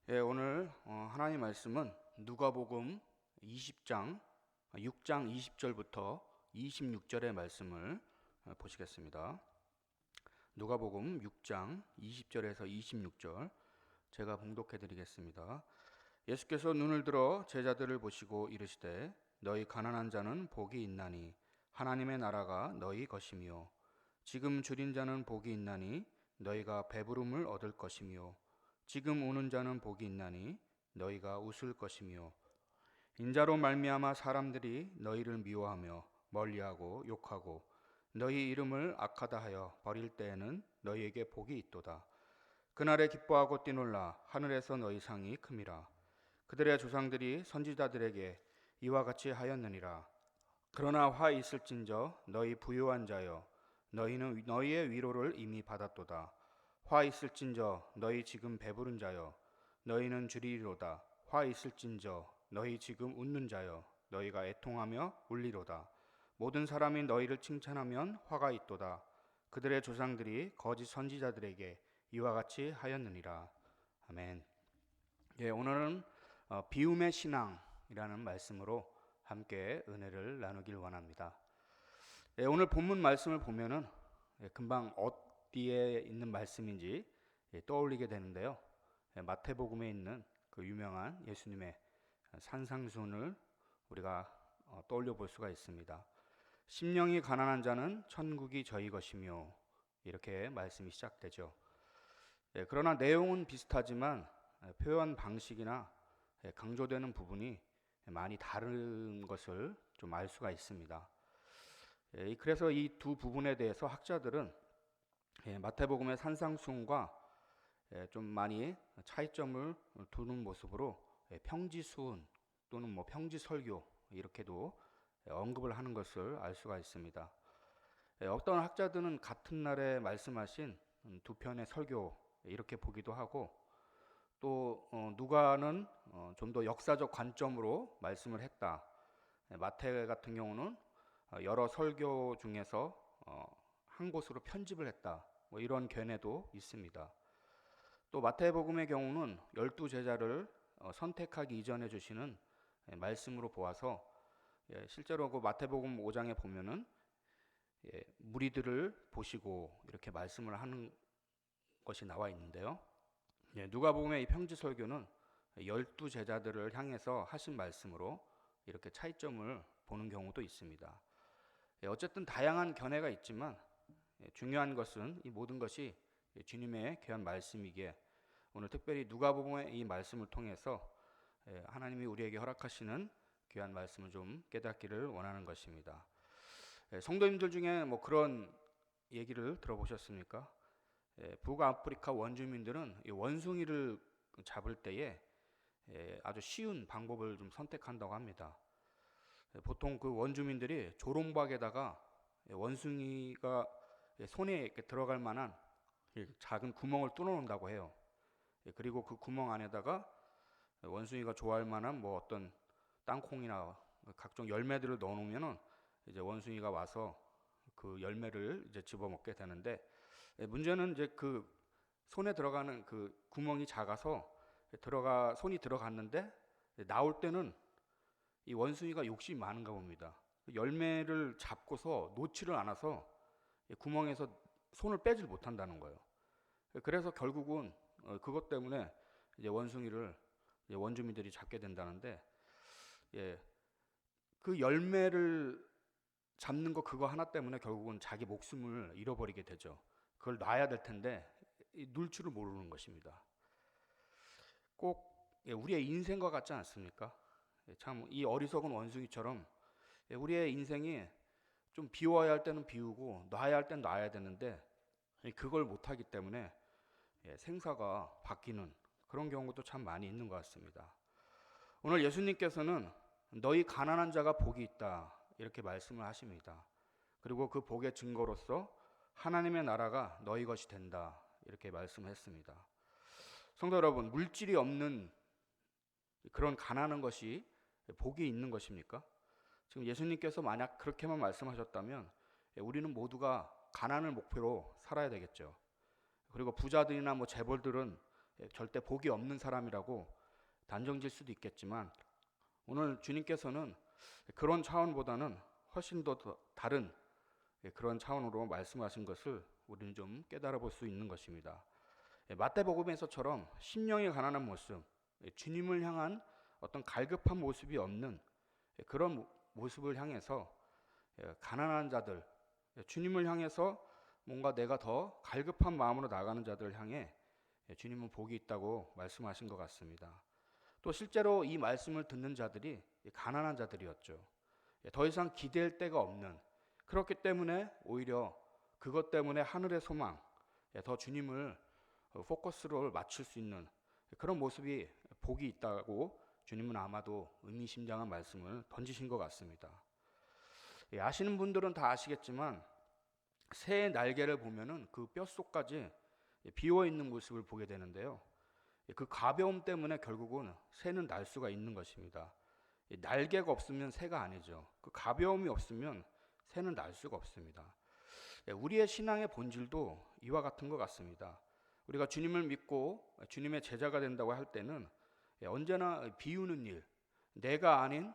오늘 하나님 말씀은 누가복음 20장 6장 20절부터 26절의 말씀을 보시겠습니다. 누가복음 6장 20절에서 26절 제가 봉독해 드리겠습니다. 예수께서 눈을 들어 제자들을 보시고 이르시되 너희 가난한 자는 복이 있나니 하나님의 나라가 너희 것이며 지금 줄인 자는 복이 있나니 너희가 배부름을 얻을 것이며 지금 우는 자는 복이 있나니 너희가 웃을 것이며 인자로 말미암아 사람들이 너희를 미워하며 멀리하고 욕하고 너희 이름을 악하다 하여 버릴 때에는 너희에게 복이 있도다. 그날에 기뻐하고 뛰놀라 하늘에서 너희 상이 큼이라. 그들의 조상들이 선지자들에게 이와 같이 하였느니라. 그러나 화 있을진저 너희 부유한 자여 너희는 너희의 위로를 이미 받았도다. 화 있을진저 너희 지금 배부른 자여 너희는 주리로다. 화 있을진저 너희 지금 웃는 자여 너희가 애통하며 울리로다. 모든 사람이 너희를 칭찬하면 화가 있도다. 그들의 조상들이 거짓 선지자들에게 이와 같이 하였느니라. 아멘. 오늘은 비움의 신앙이라는 말씀으로 함께 은혜를 나누길 원합니다. 오늘 본문 말씀을 보면은 금방 어디에 있는 말씀인지 떠올리게 되는데요. 마태복음에 있는 그 유명한 예수님의 산상수훈을 우리가 떠올려 볼 수가 있습니다. 심령이 가난한 자는 천국이 저희 것이며 이렇게 말씀이 시작되죠. 그러나 내용은 비슷하지만 표현 방식이나 강조되는 부분이 많이 다른 것을 좀 알 수가 있습니다. 그래서 이 두 부분에 대해서 학자들은 마태복음의 산상수훈과 좀 많이 차이점을 두는 모습으로 평지수훈 또는 평지설교 이렇게도 언급을 하는 것을 알 수가 있습니다. 어떤 학자들은 같은 날에 말씀하신 두 편의 설교 이렇게 보기도 하고 또 누가는 좀 더 역사적 관점으로 말씀을 했다. 마태 같은 경우는 여러 설교 중에서 한 곳으로 편집을 했다. 이런 견해도 있습니다. 또 마태복음의 경우는 12제자를 선택하기 이전에 주시는 말씀으로 보아서 실제로 그 마태복음 5장에 보면은 무리들을 보시고 이렇게 말씀을 하는 것이 나와 있는데요. 누가복음의 이 평지설교는 12제자들을 향해서 하신 말씀으로 이렇게 차이점을 보는 경우도 있습니다. 어쨌든 다양한 견해가 있지만 중요한 것은 이 모든 것이 주님의 귀한 말씀이기에 오늘 특별히 누가복음의 이 말씀을 통해서 하나님이 우리에게 허락하시는 귀한 말씀을 좀 깨닫기를 원하는 것입니다. 성도님들 중에 그런 얘기를 들어보셨습니까? 북아프리카 원주민들은 이 원숭이를 잡을 때에 아주 쉬운 방법을 좀 선택한다고 합니다. 보통 그 원주민들이 조롱박에다가 원숭이가 손에 이렇게 들어갈 만한 작은 구멍을 뚫어놓는다고 해요. 그리고 그 구멍 안에다가 원숭이가 좋아할 만한 어떤 땅콩이나 각종 열매들을 넣어놓으면은 이제 원숭이가 와서 그 열매를 이제 집어먹게 되는데 문제는 이제 그 손에 들어가는 그 구멍이 작아서 손이 들어갔는데 나올 때는 이 원숭이가 욕심이 많은가 봅니다. 열매를 잡고서 놓지를 않아서 구멍에서 손을 빼질 못한다는 거예요. 그래서 결국은 그것 때문에 이제 원숭이를 이제 원주민들이 잡게 된다는데, 그 열매를 잡는 거 그거 하나 때문에 결국은 자기 목숨을 잃어버리게 되죠. 그걸 놔야 될 텐데 놓을 줄을 모르는 것입니다. 꼭 우리의 인생과 같지 않습니까? 참 이 어리석은 원숭이처럼 우리의 인생이 좀 비워야 할 때는 비우고 놔야 할 때는 놔야 되는데 그걸 못하기 때문에 생사가 바뀌는 그런 경우도 참 많이 있는 것 같습니다. 오늘 예수님께서는 너희 가난한 자가 복이 있다 이렇게 말씀을 하십니다. 그리고 그 복의 증거로서 하나님의 나라가 너희 것이 된다 이렇게 말씀을 했습니다. 성도 여러분, 물질이 없는 그런 가난한 것이 복이 있는 것입니까? 지금 예수님께서 만약 그렇게만 말씀하셨다면 우리는 모두가 가난을 목표로 살아야 되겠죠. 그리고 부자들이나 재벌들은 절대 복이 없는 사람이라고 단정질 수도 있겠지만 오늘 주님께서는 그런 차원보다는 훨씬 더 다른 그런 차원으로 말씀하신 것을 우리는 좀 깨달아 볼 수 있는 것입니다. 마태복음에서처럼 심령이 가난한 모습, 주님을 향한 어떤 갈급한 모습이 없는 그런 모습을 향해서 가난한 자들, 주님을 향해서 뭔가 내가 더 갈급한 마음으로 나가는 자들을 향해 주님은 복이 있다고 말씀하신 것 같습니다. 또 실제로 이 말씀을 듣는 자들이 가난한 자들이었죠. 더 이상 기댈 데가 없는, 그렇기 때문에 오히려 그것 때문에 하늘의 소망, 더 주님을 포커스를 맞출 수 있는 그런 모습이 복이 있다고 주님은 아마도 의미심장한 말씀을 던지신 것 같습니다. 아시는 분들은 다 아시겠지만 새의 날개를 보면은 그 뼛속까지 비어 있는 모습을 보게 되는데요. 그 가벼움 때문에 결국은 새는 날 수가 있는 것입니다. 날개가 없으면 새가 아니죠. 그 가벼움이 없으면 새는 날 수가 없습니다. 우리의 신앙의 본질도 이와 같은 것 같습니다. 우리가 주님을 믿고 주님의 제자가 된다고 할 때는 언제나 비우는 일, 내가 아닌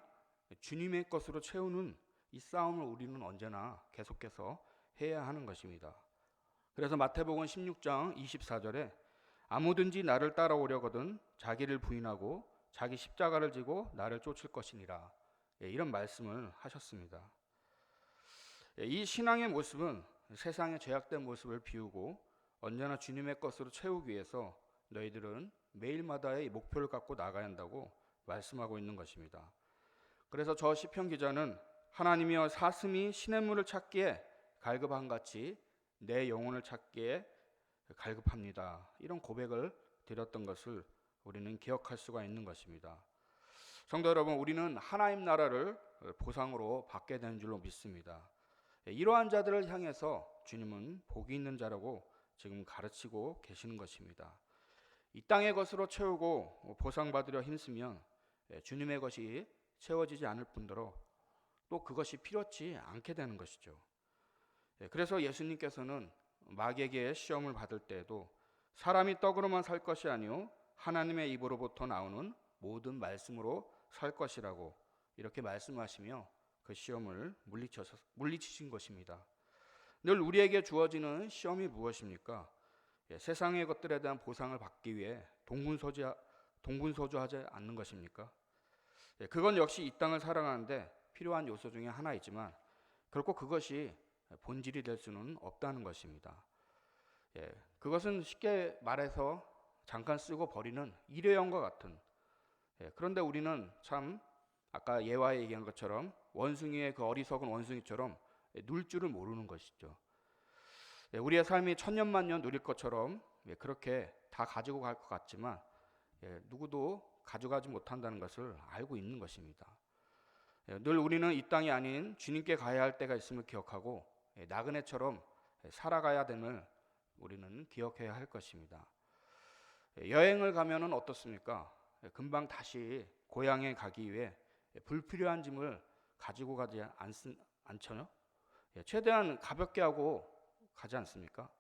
주님의 것으로 채우는 이 싸움을 우리는 언제나 계속해서 해야 하는 것입니다. 그래서 마태복음 16장 24절에 아무든지 나를 따라오려거든 자기를 부인하고 자기 십자가를 지고 나를 쫓을 것이니라, 이런 말씀을 하셨습니다. 이 신앙의 모습은 세상의 죄악된 모습을 비우고 언제나 주님의 것으로 채우기 위해서 너희들은 매일마다의 목표를 갖고 나가야 한다고 말씀하고 있는 것입니다. 그래서 저 시편 기자는 하나님이여 사슴이 시냇물을 찾기에 갈급한 같이 내 영혼을 찾기에 갈급합니다, 이런 고백을 드렸던 것을 우리는 기억할 수가 있는 것입니다. 성도 여러분, 우리는 하나님 나라를 보상으로 받게 되는 줄로 믿습니다. 이러한 자들을 향해서 주님은 복이 있는 자라고 지금 가르치고 계시는 것입니다. 이 땅의 것으로 채우고 보상받으려 힘쓰면 주님의 것이 채워지지 않을 뿐더러 또 그것이 필요치 않게 되는 것이죠. 그래서 예수님께서는 마귀에게 시험을 받을 때에도 사람이 떡으로만 살 것이 아니요 하나님의 입으로부터 나오는 모든 말씀으로 살 것이라고 이렇게 말씀하시며 그 시험을 물리치신 것입니다. 늘 우리에게 주어지는 시험이 무엇입니까? 세상의 것들에 대한 보상을 받기 위해 동분서주하지 않는 것입니까? 그건 역시 이 땅을 살아가는데 필요한 요소 중에 하나이지만 결코 그것이 본질이 될 수는 없다는 것입니다. 그것은 쉽게 말해서 잠깐 쓰고 버리는 일회용과 같은, 그런데 우리는 참 아까 예화에 얘기한 것처럼 원숭이의 그 어리석은 원숭이처럼 누릴 줄을 모르는 것이죠. 우리의 삶이 천년만년 누릴 것처럼 그렇게 다 가지고 갈 것 같지만 누구도 가져가지 못한다는 것을 알고 있는 것입니다. 늘 우리는 이 땅이 아닌 주님께 가야 할 때가 있음을 기억하고 나그네처럼 살아가야 됨을 우리는 기억해야 할 것입니다. 여행을 가면은 어떻습니까? 금방 다시 고향에 가기 위해 불필요한 짐을 가지고 가지 않죠? 최대한 가볍게 하고 가지 않습니까?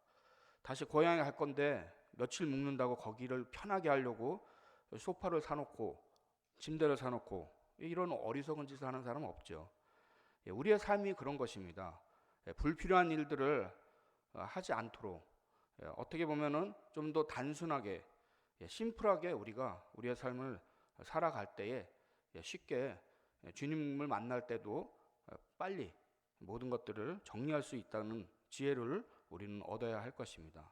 다시 고향에 갈 건데 며칠 묵는다고 거기를 편하게 하려고 소파를 사놓고 침대를 사놓고 이런 어리석은 짓을 하는 사람은 없죠. 우리의 삶이 그런 것입니다. 불필요한 일들을 하지 않도록 어떻게 보면은 좀 더 단순하게 심플하게 우리가 우리의 삶을 살아갈 때에 쉽게 주님을 만날 때도 빨리 모든 것들을 정리할 수 있다는 지혜를 우리는 얻어야 할 것입니다.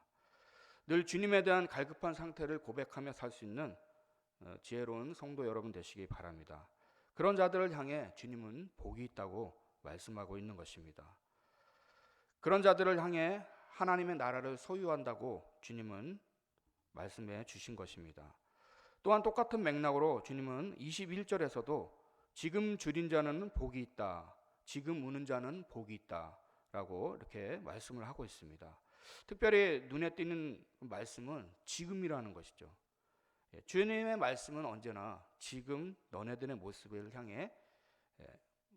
늘 주님에 대한 갈급한 상태를 고백하며 살 수 있는 지혜로운 성도 여러분 되시기 바랍니다. 그런 자들을 향해 주님은 복이 있다고 말씀하고 있는 것입니다. 그런 자들을 향해 하나님의 나라를 소유한다고 주님은 말씀해 주신 것입니다. 또한 똑같은 맥락으로 주님은 21절에서도 지금 줄인 자는 복이 있다, 지금 우는 자는 복이 있다 라고 이렇게 말씀을 하고 있습니다. 특별히 눈에 띄는 말씀은 지금이라는 것이죠. 주님의 말씀은 언제나 지금 너네들의 모습을 향해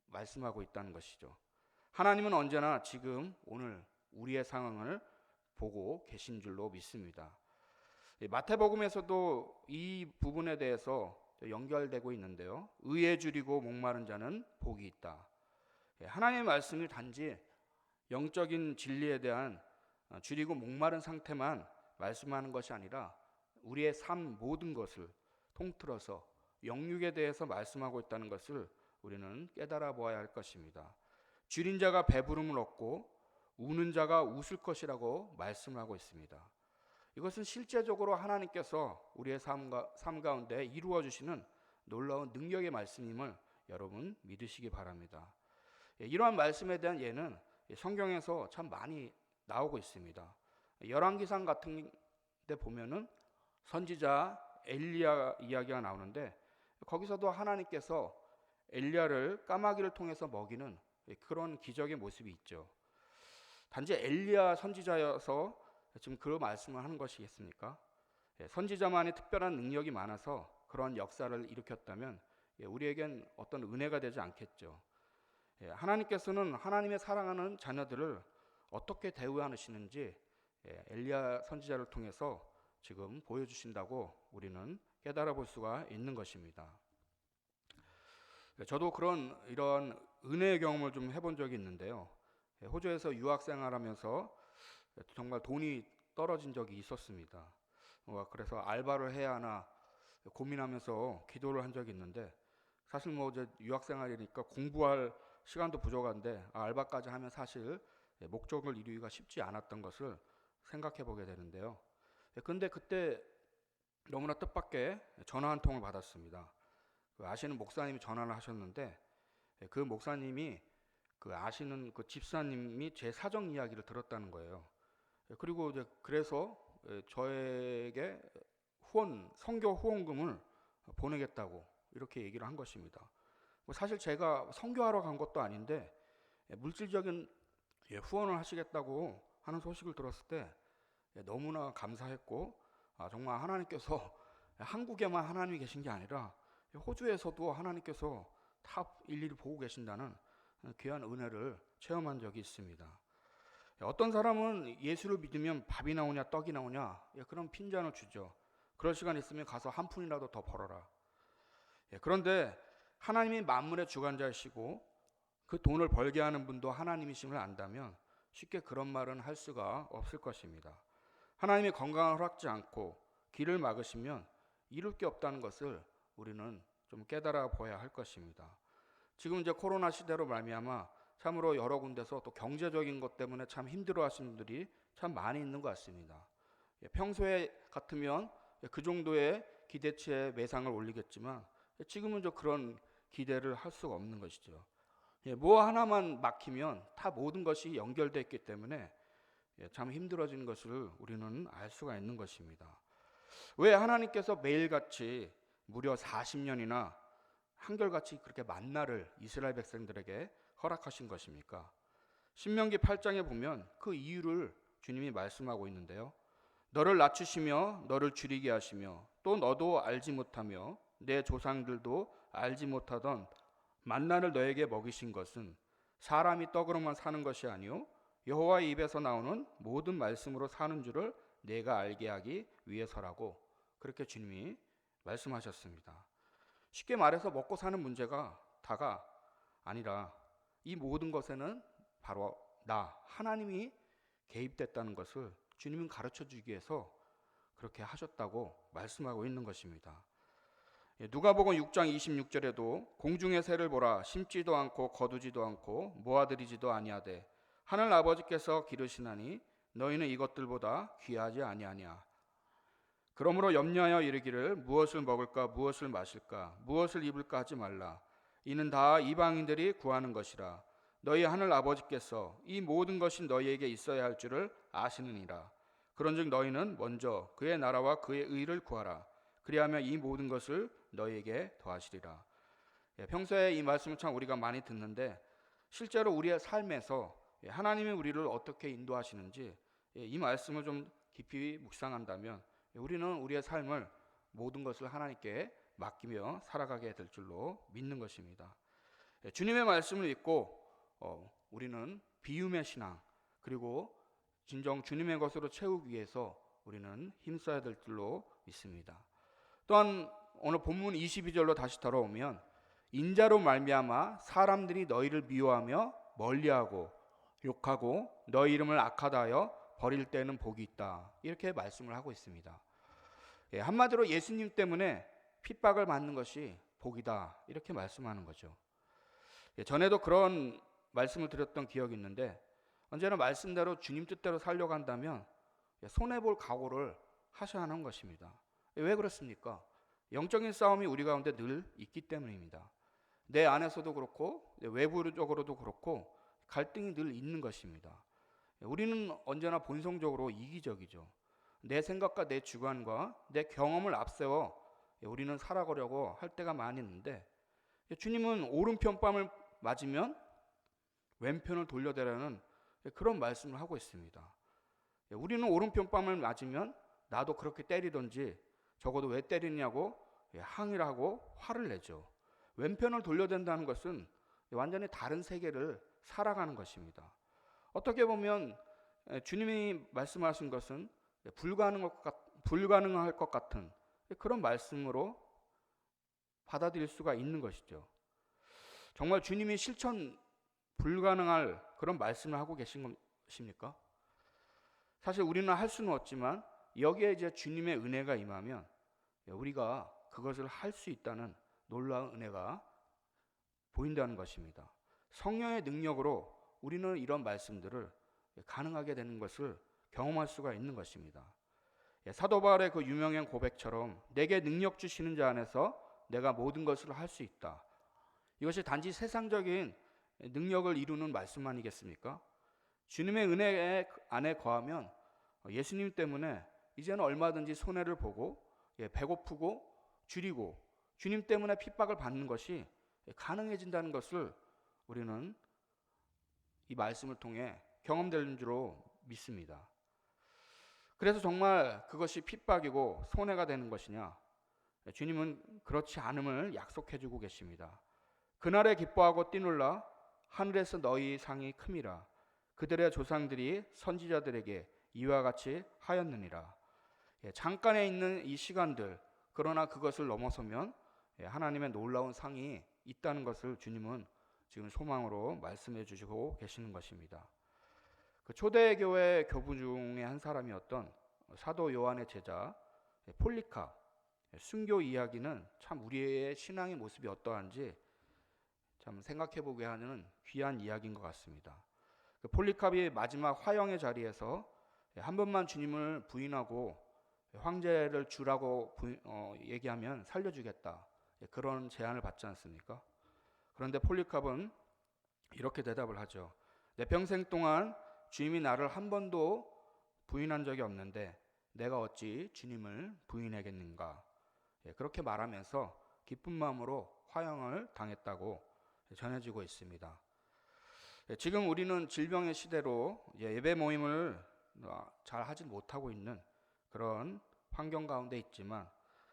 말씀하고 있다는 것이죠. 하나님은 언제나 지금 오늘 우리의 상황을 보고 계신 줄로 믿습니다. 마태복음에서도 이 부분에 대해서 연결되고 있는데요. 의에 줄이고 목마른 자는 복이 있다. 하나님의 말씀이 단지 영적인 진리에 대한 줄이고 목마른 상태만 말씀하는 것이 아니라 우리의 삶 모든 것을 통틀어서 영육에 대해서 말씀하고 있다는 것을 우리는 깨달아 보아야 할 것입니다. 줄인 자가 배부름을 얻고 우는 자가 웃을 것이라고 말씀하고 있습니다. 이것은 실제적으로 하나님께서 우리의 삶 가운데 이루어 주시는 놀라운 능력의 말씀임을 여러분 믿으시기 바랍니다. 이러한 말씀에 대한 예는 성경에서 참 많이 나오고 있습니다. 열왕기상 같은 데 보면은 선지자 엘리야 이야기가 나오는데 거기서도 하나님께서 엘리야를 까마귀를 통해서 먹이는 그런 기적의 모습이 있죠. 단지 엘리야 선지자여서 지금 그 말씀을 하는 것이겠습니까? 선지자만의 특별한 능력이 많아서 그런 역사를 일으켰다면 우리에겐 어떤 은혜가 되지 않겠죠. 하나님께서는 하나님의 사랑하는 자녀들을 어떻게 대우하시는지 엘리야 선지자를 통해서 지금 보여주신다고 우리는 깨달아 볼 수가 있는 것입니다. 저도 이런 은혜의 경험을 좀 해본 적이 있는데요. 호주에서 유학생활하면서 정말 돈이 떨어진 적이 있었습니다. 그래서 알바를 해야 하나 고민하면서 기도를 한 적이 있는데 사실 이제 유학생활이니까 공부할 시간도 부족한데 알바까지 하면 사실 목적을 이루기가 쉽지 않았던 것을 생각해 보게 되는데요. 근데 그때 너무나 뜻밖의 전화 한 통을 받았습니다. 아시는 목사님이 전화를 하셨는데 그 목사님이 아시는 그 집사님이 제 사정 이야기를 들었다는 거예요. 그리고 이제 그래서 저에게 선교 후원금을 보내겠다고 이렇게 얘기를 한 것입니다. 사실 제가 선교하러 간 것도 아닌데 물질적인 후원을 하시겠다고 하는 소식을 들었을 때 너무나 감사했고 정말 하나님께서 한국에만 하나님이 계신 게 아니라 호주에서도 하나님께서 다 일일이 보고 계신다는 귀한 은혜를 체험한 적이 있습니다. 어떤 사람은 예수를 믿으면 밥이 나오냐 떡이 나오냐 그런 핀잔을 주죠. 그럴 시간 있으면 가서 한 푼이라도 더 벌어라. 그런데 하나님이 만물의 주관자이시고 그 돈을 벌게 하는 분도 하나님이심을 안다면 쉽게 그런 말은 할 수가 없을 것입니다. 하나님이 건강을 허락지 않고 길을 막으시면 이룰 게 없다는 것을 우리는 좀 깨달아 보아야 할 것입니다. 지금 이제 코로나 시대로 말미암아 참으로 여러 군데서 또 경제적인 것 때문에 참 힘들어하시는 분들이 참 많이 있는 것 같습니다. 평소에 같으면 그 정도의 기대치에 매상을 올리겠지만 지금은 그런 기대를 할 수가 없는 것이죠. 뭐 하나만 막히면 다 모든 것이 연결되어 있기 때문에 참 힘들어지는 것을 우리는 알 수가 있는 것입니다. 왜 하나님께서 매일같이 무려 40년이나 한결같이 그렇게 만나를 이스라엘 백성들에게 허락하신 것입니까? 신명기 8장에 보면 그 이유를 주님이 말씀하고 있는데요. 너를 낮추시며 너를 줄이게 하시며 또 너도 알지 못하며 내 조상들도 알지 못하던 만나를 너에게 먹이신 것은 사람이 떡으로만 사는 것이 아니요 여호와의 입에서 나오는 모든 말씀으로 사는 줄을 내가 알게 하기 위해서라고 그렇게 주님이 말씀하셨습니다. 쉽게 말해서 먹고 사는 문제가 다가 아니라 이 모든 것에는 바로 하나님이 개입됐다는 것을 주님은 가르쳐 주기 위해서 그렇게 하셨다고 말씀하고 있는 것입니다. 누가복음 6장 26절에도 공중의 새를 보라 심지도 않고 거두지도 않고 모아들이지도 아니하되 하늘 아버지께서 기르시나니 너희는 이것들보다 귀하지 아니하냐. 그러므로 염려하여 이르기를 무엇을 먹을까 무엇을 마실까 무엇을 입을까 하지 말라. 이는 다 이방인들이 구하는 것이라. 너희 하늘 아버지께서 이 모든 것이 너희에게 있어야 할 줄을 아시느니라. 그런즉 너희는 먼저 그의 나라와 그의 의를 구하라. 그리하면 이 모든 것을 너희에게 더하시리라. 평소에 이 말씀을 참 우리가 많이 듣는데 실제로 우리의 삶에서 하나님이 우리를 어떻게 인도하시는지 이 말씀을 좀 깊이 묵상한다면 우리는 우리의 삶을 모든 것을 하나님께 맡기며 살아가게 될 줄로 믿는 것입니다. 주님의 말씀을 믿고 우리는 비움의 신앙 그리고 진정 주님의 것으로 채우기 위해서 우리는 힘써야 될 줄로 믿습니다. 또한 오늘 본문 22절로 다시 돌아오면 인자로 말미암아 사람들이 너희를 미워하며 멀리하고 욕하고 너희 이름을 악하다 하여 버릴 때는 복이 있다. 이렇게 말씀을 하고 있습니다. 한마디로 예수님 때문에 핍박을 받는 것이 복이다. 이렇게 말씀하는 거죠. 전에도 그런 말씀을 드렸던 기억이 있는데 언제나 말씀대로 주님 뜻대로 살려고 한다면 손해볼 각오를 하셔야 하는 것입니다. 왜 그렇습니까? 영적인 싸움이 우리 가운데 늘 있기 때문입니다. 내 안에서도 그렇고 외부적으로도 그렇고 갈등이 늘 있는 것입니다. 우리는 언제나 본성적으로 이기적이죠. 내 생각과 내 주관과 내 경험을 앞세워 우리는 살아가려고 할 때가 많이 있는데 주님은 오른편 뺨을 맞으면 왼편을 돌려대라는 그런 말씀을 하고 있습니다. 우리는 오른편 뺨을 맞으면 나도 그렇게 때리든지 적어도 왜 때리냐고 항의를 하고 화를 내죠. 왼편을 돌려댄다는 것은 완전히 다른 세계를 살아가는 것입니다. 어떻게 보면 주님이 말씀하신 것은 불가능할 것 같은 그런 말씀으로 받아들일 수가 있는 것이죠. 정말 주님이 실천 불가능할 그런 말씀을 하고 계신 것입니까? 사실 우리는 할 수는 없지만 여기에 이제 주님의 은혜가 임하면 우리가 그것을 할 수 있다는 놀라운 은혜가 보인다는 것입니다. 성령의 능력으로 우리는 이런 말씀들을 가능하게 되는 것을 경험할 수가 있는 것입니다. 사도 바울의 그 유명한 고백처럼 내게 능력 주시는 자 안에서 내가 모든 것을 할 수 있다. 이것이 단지 세상적인 능력을 이루는 말씀 아니겠습니까? 주님의 은혜 안에 거하면 예수님 때문에 이제는 얼마든지 손해를 보고 배고프고 줄이고 주님 때문에 핍박을 받는 것이 가능해진다는 것을 우리는 이 말씀을 통해 경험되는 줄로 믿습니다. 그래서 정말 그것이 핍박이고 손해가 되는 것이냐? 주님은 그렇지 않음을 약속해 주고 계십니다. 그날에 기뻐하고 뛰놀라 하늘에서 너희 상이 큼이라 그들의 조상들이 선지자들에게 이와 같이 하였느니라. 잠깐에 있는 이 시간들, 그러나 그것을 넘어서면 하나님의 놀라운 상이 있다는 것을 주님은 지금 소망으로 말씀해 주시고 계시는 것입니다. 그 초대교회 교부 중에 한 사람이었던 사도 요한의 제자 폴리캅, 순교 이야기는 참 우리의 신앙의 모습이 어떠한지 참 생각해 보게 하는 귀한 이야기인 것 같습니다. 그 폴리캅이 마지막 화형의 자리에서 한 번만 주님을 부인하고 황제를 주라고 얘기하면 살려주겠다, 그런 제안을 받지 않습니까? 그런데 폴리캅은 이렇게 대답을 하죠. 내 평생 동안 주님이 나를 한 번도 부인한 적이 없는데 내가 어찌 주님을 부인하겠는가? 그렇게 말하면서 기쁜 마음으로 화형을 당했다고 전해지고 있습니다. 지금 우리는 질병의 시대로 예배 모임을 잘 하지 못하고 있는 그런 환경 가운데 있지만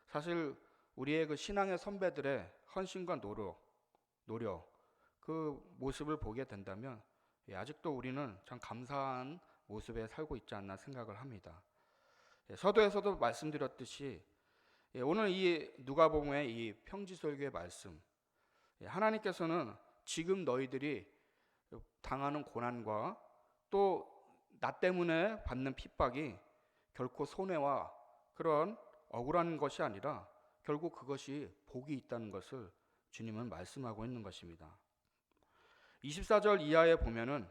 사실 우리의 그 신앙의 선배들의 헌신과 노력 그 모습을 보게 된다면 아직도 우리는 참 감사한 모습에 살고 있지 않나 생각을 합니다. 서두에서도 말씀드렸듯이 오늘 이 누가복음의 이 평지설교의 말씀, 하나님께서는 지금 너희들이 당하는 고난과 또 나 때문에 받는 핍박이 결코 손해와 그런 억울한 것이 아니라 결국 그것이 복이 있다는 것을 주님은 말씀하고 있는 것입니다. 24절 이하에 보면은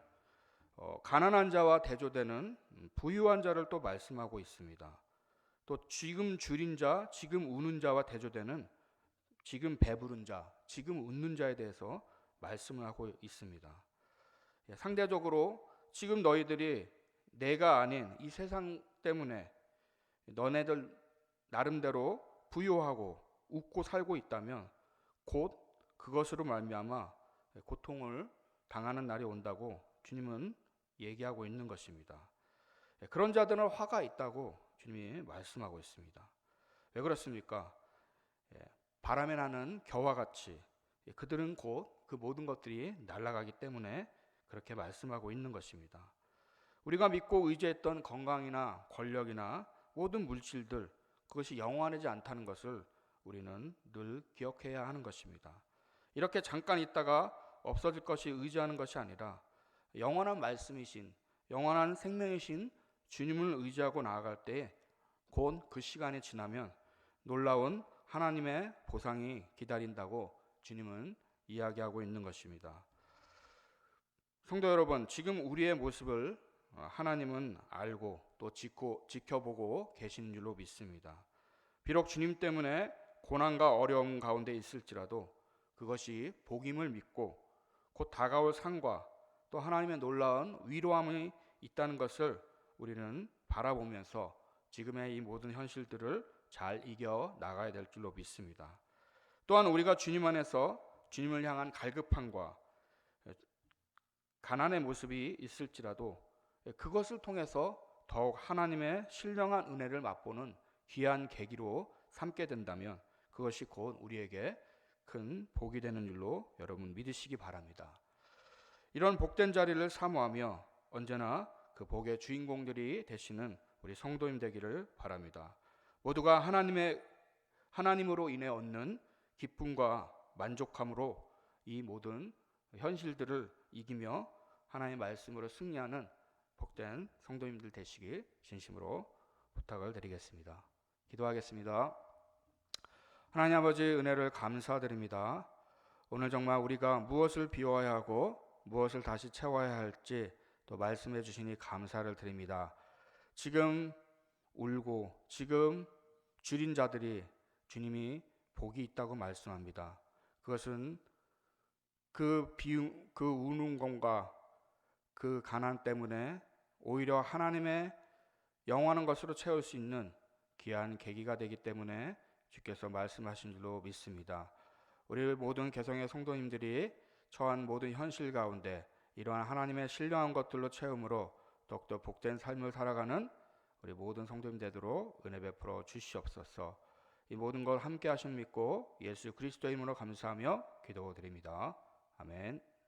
가난한 자와 대조되는 부유한 자를 또 말씀하고 있습니다. 또 지금 줄인 자, 지금 우는 자와 대조되는 지금 배부른 자, 지금 웃는 자에 대해서 말씀을 하고 있습니다. 상대적으로 지금 너희들이 내가 아닌 이 세상 때문에 너네들 나름대로 부유하고 웃고 살고 있다면 곧 그것으로 말미암아 고통을 당하는 날이 온다고 주님은 얘기하고 있는 것입니다. 그런 자들은 화가 있다고 주님이 말씀하고 있습니다. 왜 그렇습니까? 바람에 나는 겨와 같이 그들은 곧 그 모든 것들이 날아가기 때문에 그렇게 말씀하고 있는 것입니다. 우리가 믿고 의지했던 건강이나 권력이나 모든 물질들, 그것이 영원하지 않다는 것을 우리는 늘 기억해야 하는 것입니다. 이렇게 잠깐 있다가 없어질 것이 의지하는 것이 아니라 영원한 말씀이신, 영원한 생명이신 주님을 의지하고 나아갈 때에 곧 그 시간이 지나면 놀라운 하나님의 보상이 기다린다고 주님은 이야기하고 있는 것입니다. 성도 여러분, 지금 우리의 모습을 하나님은 알고 또 지켜보고 계신 줄로 믿습니다. 비록 주님 때문에 고난과 어려움 가운데 있을지라도 그것이 복임을 믿고 곧 다가올 상과 또 하나님의 놀라운 위로함이 있다는 것을 우리는 바라보면서 지금의 이 모든 현실들을 잘 이겨 나가야 될 줄로 믿습니다. 또한 우리가 주님 안에서 주님을 향한 갈급함과 가난의 모습이 있을지라도 그것을 통해서 더욱 하나님의 신령한 은혜를 맛보는 귀한 계기로 삼게 된다면 그것이 곧 우리에게 큰 복이 되는 줄로 여러분 믿으시기 바랍니다. 이런 복된 자리를 사모하며 언제나 그 복의 주인공들이 되시는 우리 성도님 되기를 바랍니다. 모두가 하나님으로 인해 얻는 기쁨과 만족함으로 이 모든 현실들을 이기며 하나님의 말씀으로 승리하는 복된 성도님들 되시길 진심으로 부탁을 드리겠습니다. 기도하겠습니다. 하나님 아버지, 은혜를 감사드립니다. 오늘 정말 우리가 무엇을 비워야 하고 무엇을 다시 채워야 할지 또 말씀해 주시니 감사를 드립니다. 지금 울고 지금 줄인 자들이 주님이 복이 있다고 말씀합니다. 그것은 그 우는 것과 그 가난 때문에 오히려 하나님의 영원한 것으로 채울 수 있는 귀한 계기가 되기 때문에 주께서 말씀하신 줄로 믿습니다. 우리 모든 개성의 성도님들이 처한 모든 현실 가운데 이러한 하나님의 신령한 것들로 채움으로 더욱더 복된 삶을 살아가는 우리 모든 성도님 되도록 은혜 베풀어 주시옵소서. 이 모든 걸 함께 하심 믿고 예수 그리스도의 이름으로 감사하며 기도드립니다. 아멘.